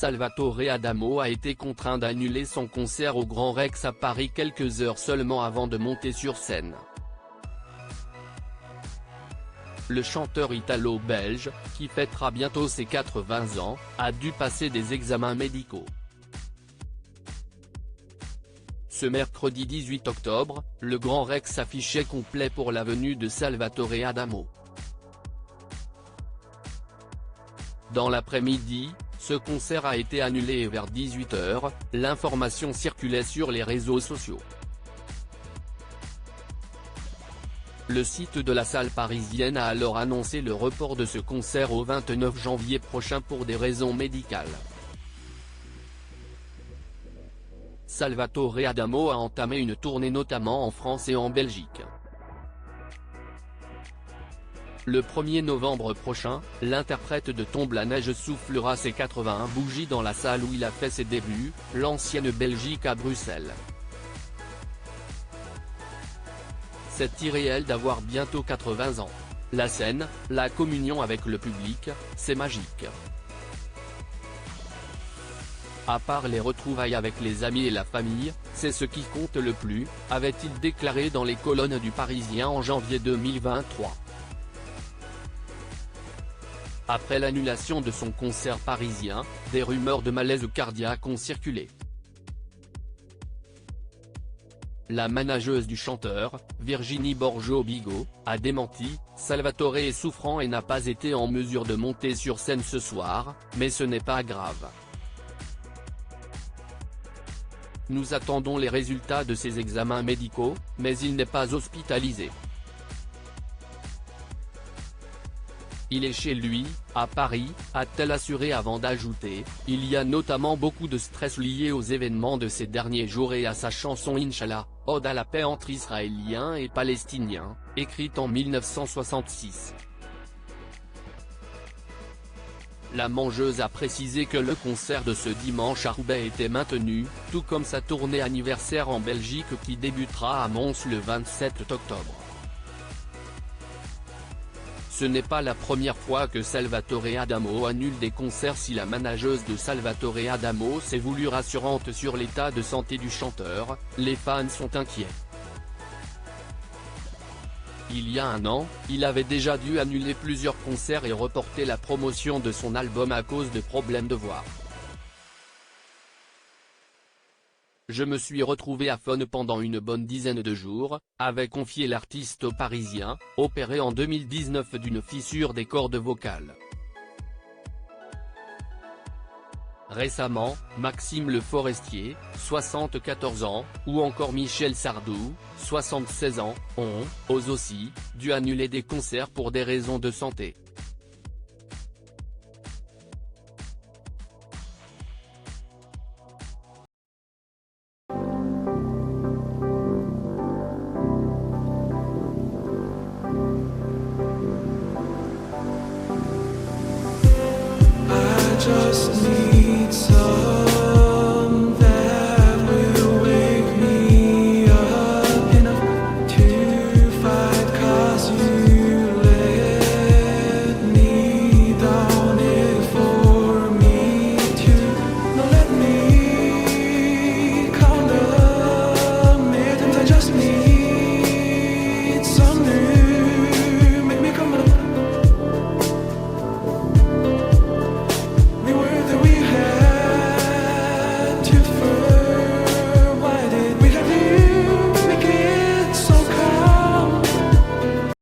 Salvatore Adamo a été contraint d'annuler son concert au Grand Rex à Paris quelques heures seulement avant de monter sur scène. Le chanteur italo-belge, qui fêtera bientôt ses 80 ans, a dû passer des examens médicaux. Ce mercredi 18 octobre, le Grand Rex affichait complet pour la venue de Salvatore Adamo. Dans l'après-midi, ce concert a été annulé et vers 18 h, l'information circulait sur les réseaux sociaux. Le site de la salle parisienne a alors annoncé le report de ce concert au 29 janvier prochain pour des raisons médicales. Salvatore Adamo a entamé une tournée notamment en France et en Belgique. Le 1er novembre prochain, l'interprète de Tombe la neige soufflera ses 81 bougies dans la salle où il a fait ses débuts, l'ancienne Belgique à Bruxelles. C'est irréel d'avoir bientôt 80 ans. La scène, la communion avec le public, c'est magique. À part les retrouvailles avec les amis et la famille, c'est ce qui compte le plus, avait-il déclaré dans les colonnes du Parisien en janvier 2023. Après l'annulation de son concert parisien, des rumeurs de malaise cardiaque ont circulé. La manageuse du chanteur, Virginie Borgeaud-Bigot, a démenti, Salvatore est souffrant et n'a pas été en mesure de monter sur scène ce soir, mais ce n'est pas grave. Nous attendons les résultats de ses examens médicaux, mais il n'est pas hospitalisé. Il est chez lui, à Paris, a-t-elle assuré avant d'ajouter, il y a notamment beaucoup de stress lié aux événements de ces derniers jours et à sa chanson Inch'Allah, ode à la paix entre Israéliens et Palestiniens, écrite en 1966. La mangeuse a précisé que le concert de ce dimanche à Roubaix était maintenu, tout comme sa tournée anniversaire en Belgique qui débutera à Mons le 27 octobre. Ce n'est pas la première fois que Salvatore Adamo annule des concerts. Si la manageuse de Salvatore Adamo s'est voulue rassurante sur l'état de santé du chanteur, les fans sont inquiets. Il y a un an, il avait déjà dû annuler plusieurs concerts et reporter la promotion de son album à cause de problèmes de voix. Je me suis retrouvé aphone pendant une bonne dizaine de jours, avait confié l'artiste au Parisien, opéré en 2019 d'une fissure des cordes vocales. Récemment, Maxime Le Forestier, 74 ans, ou encore Michel Sardou, 76 ans, ont, eux aussi, dû annuler des concerts pour des raisons de santé. Just